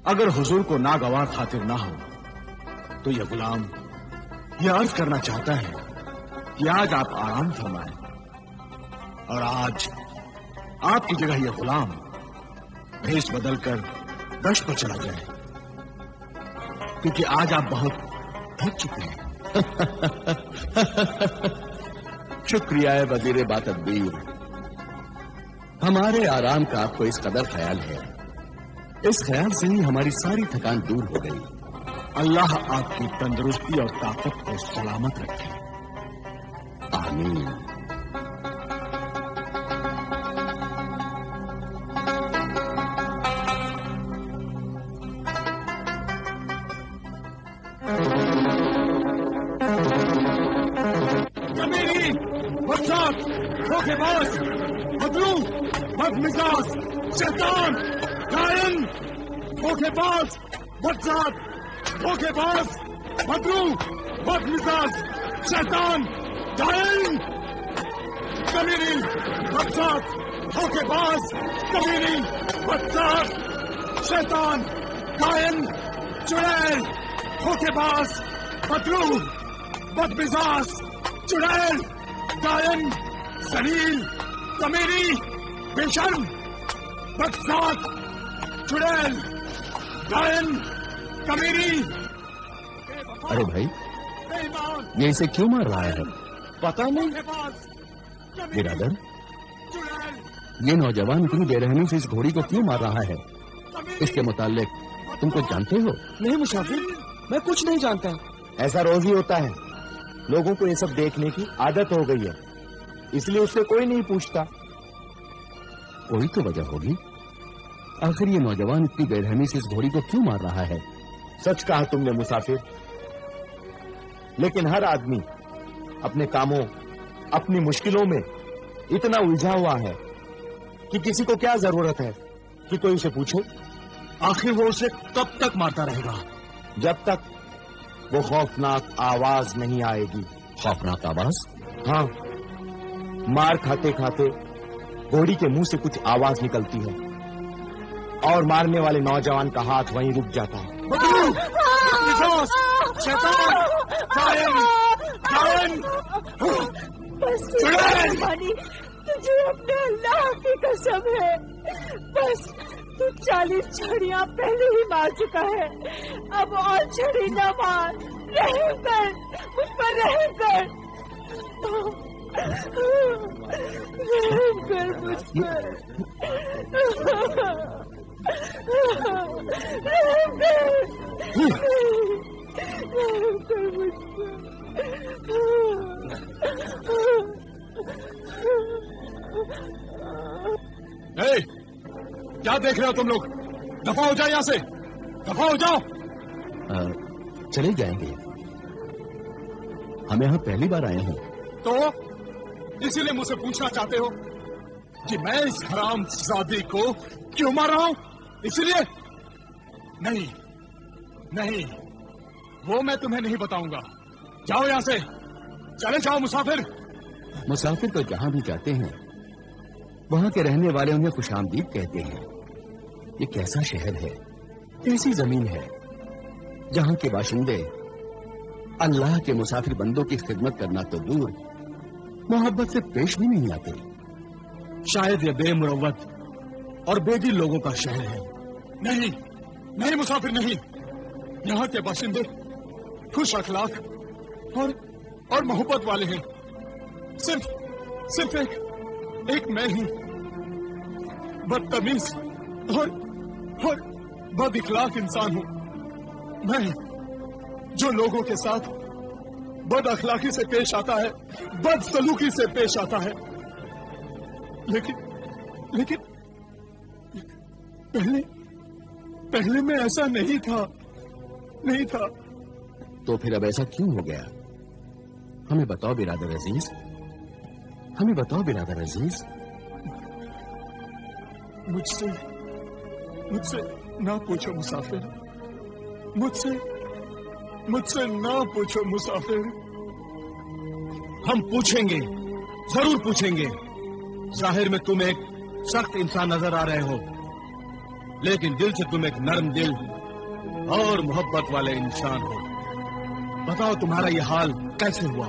اگر حضور کو ناگوار خاطر نہ ہو تو یہ غلام یہ عرض کرنا چاہتا ہے کہ آج آپ آرام فرمائیں اور آج آپ کی جگہ یہ غلام بھیس بدل کر دشت پر چلا جائے، کیونکہ آج آپ بہت تھک چکے ہیں۔ شکریہ وزیر باتدبیر، ہمارے آرام کا آپ کو اس قدر خیال ہے، اس خیال سے ہی ہماری ساری تھکان دور ہو گئی۔ اللہ آپ کی تندرستی اور طاقت کو سلامت رکھے، آمین۔ دھوکے باز، بدلو، بدمزاج، شیطان، کائن، دھوکے باز، بدذات، دھوکے باز، بدلو، بدمزاج، شیطان، کائن، کمینے، بدذات، دھوکے باز، کمینے، بدذات، شیطان، کائن، چڑیل، دھوکے باز، بدلو، بدمزاج، چڑیل، کائن، ذلیل، کمیری، بے شرم، بدذات، چڑیل، کائن، کمیری۔ ارے بھائی، یہ اسے کیوں مار رہا ہے؟ پتا نہیں برادر، یہ نوجوان اتنی بے رحمی سے اس گھوڑی کو کیوں مار رہا ہے؟ اس کے متعلق تم کچھ جانتے ہو؟ نہیں مسافر، میں کچھ نہیں جانتا۔ ایسا روز ہی ہوتا ہے، لوگوں کو یہ سب دیکھنے کی عادت ہو گئی ہے، اس لیے اس سے کوئی نہیں پوچھتا۔ کوئی تو وجہ ہوگی، آخر یہ نوجوان اتنی بے رحمی سے اس گھوڑی کو کیوں مار رہا ہے؟ سچ کہا تم نے مسافر، لیکن ہر آدمی اپنے کاموں، اپنی مشکلوں میں اتنا الجھا ہوا ہے کہ کسی کو کیا ضرورت ہے کہ کوئی اسے پوچھے۔ آخر وہ اسے کب تک مارتا رہے گا؟ جب تک وہ خوفناک آواز نہیں آئے گی۔ خوفناک آواز؟ ہاں، مار کھاتے کھاتے گھوڑی کے منہ سے کچھ آواز نکلتی ہے اور مارنے والے نوجوان کا ہاتھ وہیں رک جاتا ہے۔ تجھے اپنے اللہ کی قسم ہے، بس تو 40 چھڑیاں پہلے ہی مار چکا ہے، اب اور چھڑی نہ مار، رحم کر مجھ پر، رحم کر، رحم کر مجھ پر، رحم کر مجھ پر۔ کیا دیکھ رہے ہو تم لوگ؟ دفع ہو جاؤ یہاں سے، دفع ہو جاؤ۔ چلے جائیں گے، ہم یہاں پہلی بار آئے ہیں۔ تو اسی لیے مجھ سے پوچھنا چاہتے ہو کہ میں اس حرام زادی کو کیوں مار رہا ہوں؟ اسی لیے نہیں، نہیں، وہ میں تمہیں نہیں بتاؤں گا۔ جاؤ یہاں سے، چلے جاؤ مسافر۔ مسافر تو جہاں بھی جاتے ہیں وہاں کے رہنے والے انہیں خوش آمدید کہتے ہیں۔ یہ کیسا شہر ہے، کیسی زمین ہے جہاں کے باشندے اللہ کے مسافر بندوں کی خدمت کرنا تو دور، محبت سے پیش بھی نہیں آتے۔ شاید یہ بے مروت اور بے دل لوگوں کا شہر ہے۔ نہیں، نہیں مسافر، نہیں، یہاں کے باشندے خوش اخلاق اور محبت والے ہیں۔ صرف ایک میں ہی بدتمیز اور بد اخلاق انسان ہوں، میں جو لوگوں کے ساتھ بد اخلاقی سے پیش آتا ہے، بد سلوکی سے پیش آتا ہے۔ لیکن پہلے میں ایسا نہیں تھا۔ تو پھر اب ایسا کیوں ہو گیا؟ ہمیں بتاؤ برادر عزیز، ہمیں بتاؤ برادر عزیز۔ مجھ سے نہ پوچھو مسافر، مجھ سے نہ پوچھو مسافر۔ ہم پوچھیں گے، ضرور پوچھیں گے۔ ظاہر میں تم ایک سخت انسان نظر آ رہے ہو، لیکن دل سے تم ایک نرم دل اور محبت والے انسان ہو. بتاؤ تمہارا یہ حال کیسے ہوا؟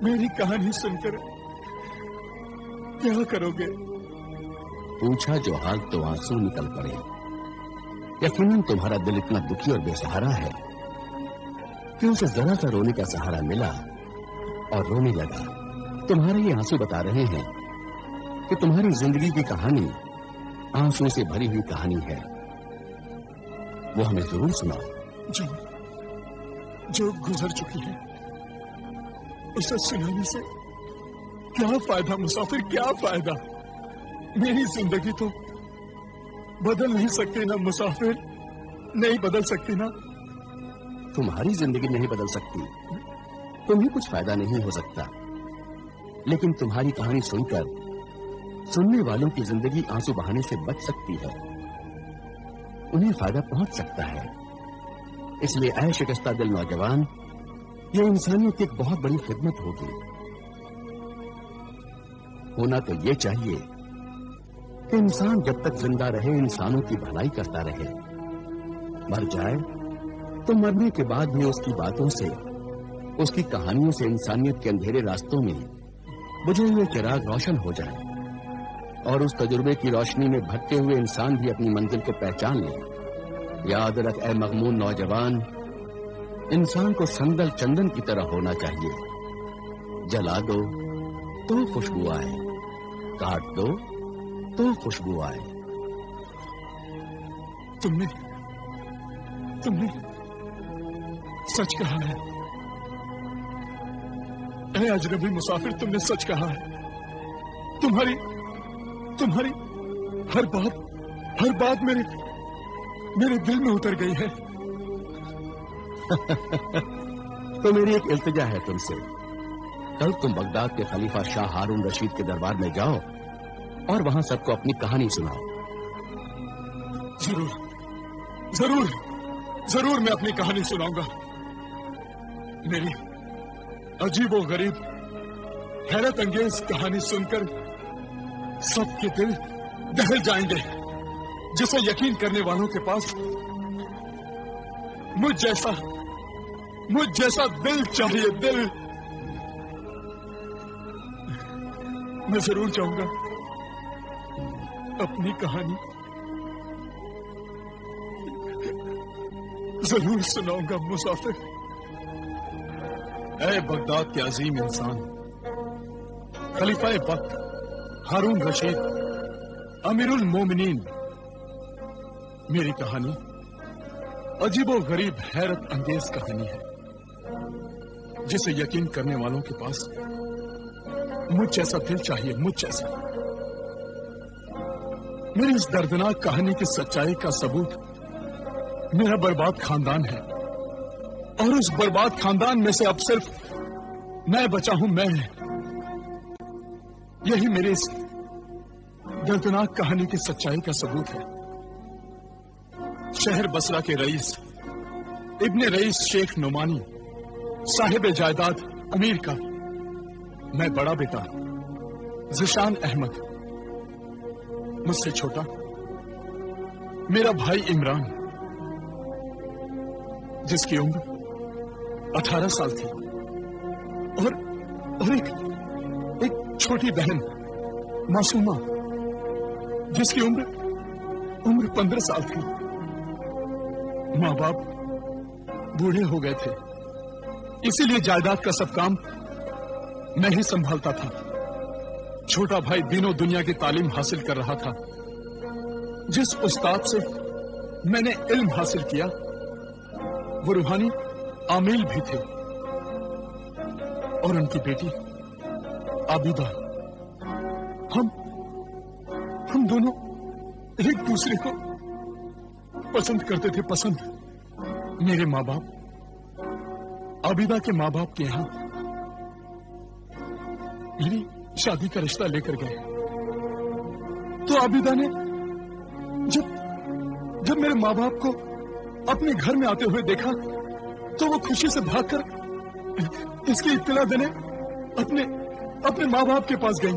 میری کہانی سن کر کیا کرو گے؟ پوچھا جو حال تو آنسو نکل پڑے. یقیناً تمہارا دل اتنا دکھی اور بے سہارا ہے کہ اسے ذرا سا رونے کا سہارا ملا اور رونے لگا. تمہارے یہ آنسو بتا رہے ہیں کہ تمہاری زندگی کی کہانی آنسو سے بھری ہوئی کہانی ہے. وہ ہمیں ضرور سناؤ. جو گزر چکی ہے اسے سنانے سے کیا فائدہ مسافر، کیا فائدہ؟ میری زندگی تو بدل نہیں سکتی نا مسافر، نہیں بدل سکتی نا. تمہاری زندگی نہیں بدل سکتی، تمہیں کچھ فائدہ نہیں ہو سکتا، لیکن تمہاری کہانی سن کر سننے والوں کی زندگی آنسو بہانے سے بچ سکتی ہے، انہیں فائدہ پہنچ سکتا ہے. اس لیے اے شکستہ دل نوجوان، یہ انسانیت کی ایک بہت بڑی خدمت ہوگی. ہونا تو یہ چاہیے کہ انسان جب تک زندہ رہے انسانوں کی بھلائی کرتا رہے. مر جائے تو مرنے کے بعد بھی اس کی باتوں سے، اس کی کہانیوں سے انسانیت کے اندھیرے راستوں میں بجھے ہوئے چراغ روشن ہو جائے، اور اس تجربے کی روشنی میں بھٹکے ہوئے انسان بھی اپنی منزل کو پہچان لے. یاد رکھ اے مغمون نوجوان، انسان کو سندل چندن کی طرح ہونا چاہیے. جلا دو تو خوشبو آئے، کاٹ دو تو خوشبو آئے. تم نے سچ کہا ہے اے اجنبی مسافر، تم نے سچ کہا ہے. تمہاری ہر بات میرے دل میں اتر گئی ہے. تو میری ایک التجا ہے تم سے. کل تم بغداد کے خلیفہ شاہ ہارون رشید کے دربار میں جاؤ اور وہاں سب کو اپنی کہانی سناؤ. ضرور میں اپنی کہانی سناؤں گا. میری عجیب و غریب حیرت انگیز کہانی سن کر سب کے دل دہل جائیں گے. جسے یقین کرنے والوں کے پاس مجھ جیسا دل چاہیے. دل میں ضرور چاہوں گا اپنی کہانی ضرور سناؤں گا مسافر. اے بغداد کے عظیم انسان، خلیفہ وقت ہارون رشید، امیر المومنین، میری کہانی عجیب و غریب حیرت انگیز کہانی ہے جسے یقین کرنے والوں کے پاس مجھ جیسا دل چاہیے. مجھ جیسا. میری اس دردناک کہانی کی سچائی کا ثبوت میرا برباد خاندان ہے، اور اس برباد خاندان میں سے اب صرف میں بچا ہوں. میں یہی میری اس دردناک کہانی کی سچائی کا ثبوت ہے. شہر بصرہ کے رئیس ابن رئیس شیخ نعمانی، صاحب جائیداد امیر کا میں بڑا بیٹا ذیشان احمد، مجھ سے چھوٹا میرا بھائی عمران جس کی عمر 18 سال تھی، اور ایک چھوٹی بہن معصومہ جس کی عمر 15 سال تھی. ماں باپ بوڑھے ہو گئے تھے، اسی لیے جائیداد کا سب کام میں ہی سنبھالتا تھا. چھوٹا بھائی دینوں دنیا کی تعلیم حاصل کر رہا تھا. جس استاد سے میں نے علم حاصل کیا وہ روحانی عامل بھی تھے، اور ان کی بیٹی عابدہ. ہم دونوں ایک دوسرے کو پسند کرتے تھے. پسند میرے ماں باپ عابدہ کے ماں باپ کے یہاں میری شادی کا رشتہ لے کر گئے. تو عابدہ نے جب میرے ماں باپ کو اپنے گھر میں آتے ہوئے دیکھا تو وہ خوشی سے بھاگ کر اس کی اطلاع دینے اپنے ماں باپ کے پاس گئی.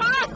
5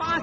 5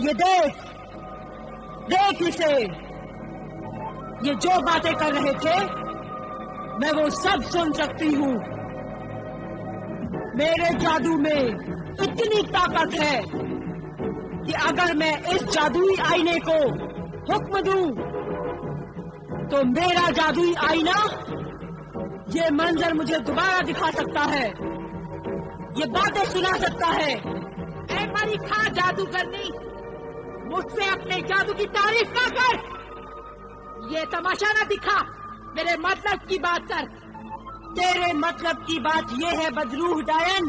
یہ دیکھ اسے، یہ جو باتیں کر رہے تھے میں وہ سب سن سکتی ہوں. میرے جادو میں اتنی طاقت ہے کہ اگر میں اس جادوئی آئینے کو حکم دوں تو میرا جادوئی آئینہ یہ منظر مجھے دوبارہ دکھا سکتا ہے، یہ باتیں سنا سکتا ہے. اے مری کھا جادو کرنی، مجھ سے اپنے جادو کی تعریف نہ کر، یہ تماشا نہ دکھا، میرے مطلب کی بات کر. تیرے مطلب کی بات یہ ہے بدروح ڈائن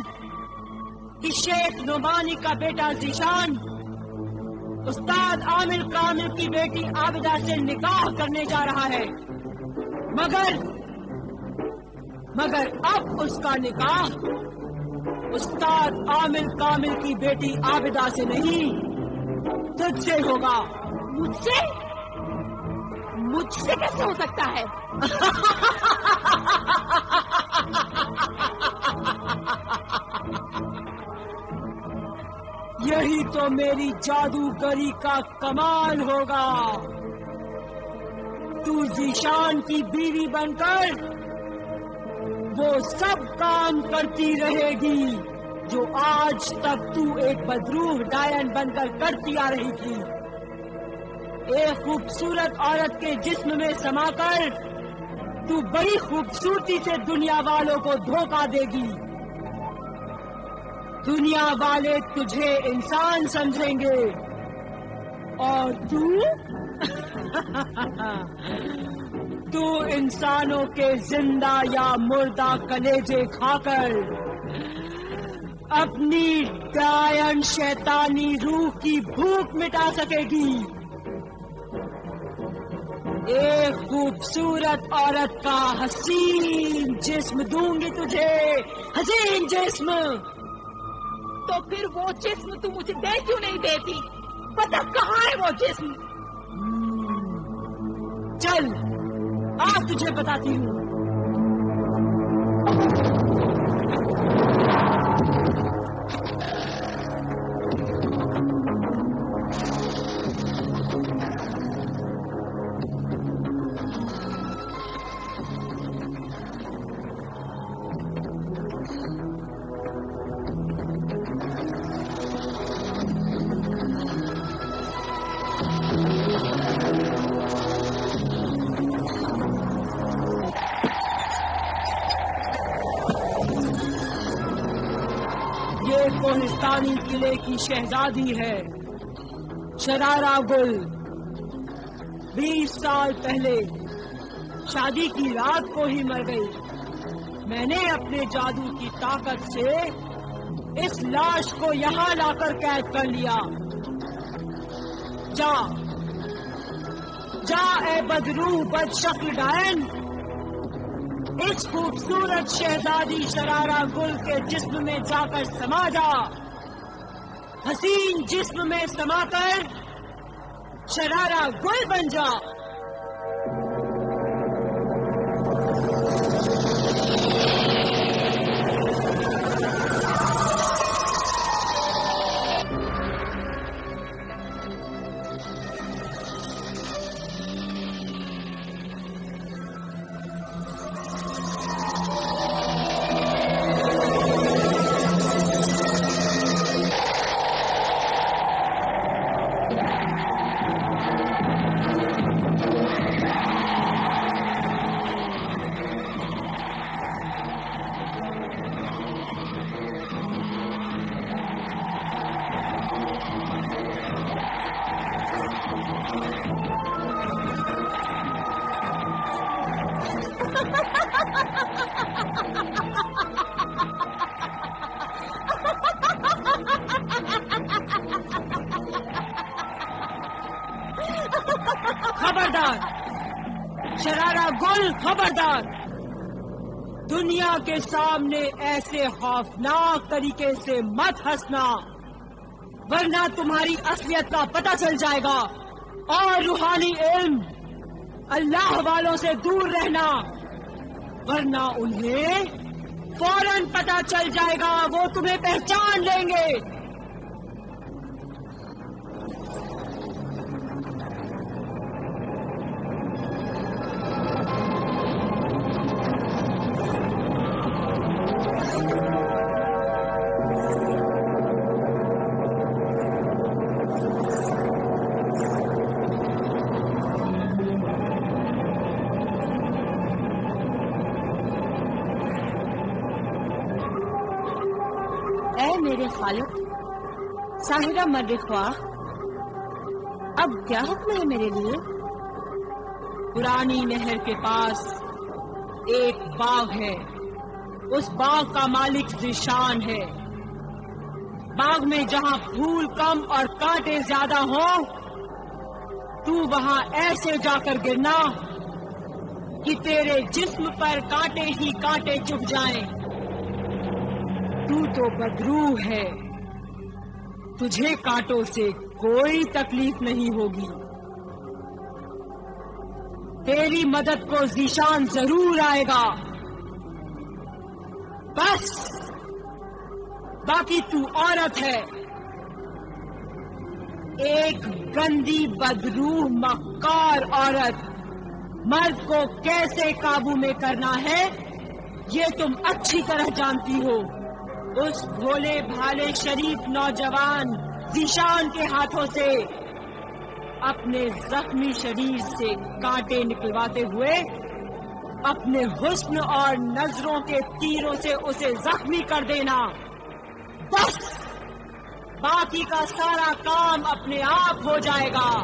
کہ شیخ نعمانی کا بیٹا ذیشان استاد عامر کامل کی بیٹی عابدہ سے نکاح کرنے جا رہا ہے، مگر اب اس کا نکاح استاد عامر کامل کی بیٹی عابدہ سے نہیں تجھ سے ہوگا. مجھ سے کیسے ہو سکتا ہے؟ یہی تو میری جادوگری کا کمال ہوگا. تو ذیشان کی بیوی بن کر وہ سب کام کرتی رہے گی جو آج تک تو ایک بدروح ڈائن بن کر کرتی آ رہی تھی. ایک خوبصورت عورت کے جسم میں سما کر تو بڑی خوبصورتی سے دنیا والوں کو دھوکہ دے گی. دنیا والے تجھے انسان سمجھیں گے اور تو انسانوں کے زندہ یا مردہ کلیجے کھا کر اپنی ڈائن شیطانی روح کی بھوک مٹا سکے گی. ایک خوبصورت عورت کا حسین جسم دوں گی تجھے، حسین جسم. تو پھر وہ جسم تو مجھے دے کیوں نہیں دیتی؟ پتہ کہاں ہے وہ جسم؟ چل آج تجھے بتاتی ہوں. کوہستانی قلعے کی شہزادی ہے شرارہ گل. 20 سال پہلے شادی کی رات کو ہی مر گئی. میں نے اپنے جادو کی طاقت سے اس لاش کو یہاں لا کر قید کر لیا. جا اے بدروح بد شکل ڈائن، اس خوبصورت شہزادی شرارہ گل کے جسم میں جا کر سما جا. حسین جسم میں سما کر شرارہ گل بن جا. خبردار شرارہ گل، خبردار! دنیا کے سامنے ایسے خوفناک طریقے سے مت ہنسنا، ورنہ تمہاری اصلیت کا پتہ چل جائے گا. اور روحانی علم اللہ والوں سے دور رہنا، ورنہ انہیں فوراً پتہ چل جائے گا، وہ تمہیں پہچان لیں گے. اے میرے خالق ساحرہ مر خواہ، اب کیا حکم ہے میرے لیے؟ پرانی نہر کے پاس ایک باغ ہے، اس باغ کا مالک ذیشان ہے۔ باغ میں جہاں پھول کم اور کانٹے زیادہ ہوں تو وہاں ایسے جا کر گرنا کہ تیرے جسم پر کانٹے ہی کانٹے چبھ جائیں۔ تو بدروح ہے، تجھے کانٹوں سے کوئی تکلیف نہیں ہوگی۔ تیری مدد کو ذیشان ضرور آئے گا، بس باقی تو عورت ہے، ایک گندی بدروح مکار عورت۔ مرد کو کیسے قابو میں کرنا ہے یہ تم اچھی طرح جانتی ہو۔ اس بھولے بھالے شریف نوجوان ذیشان کے ہاتھوں سے اپنے زخمی شریر سے کانٹے نکلواتے ہوئے اپنے حسن اور نظروں کے تیروں سے اسے زخمی کر دینا، بس باقی کا سارا کام اپنے آپ ہو جائے گا۔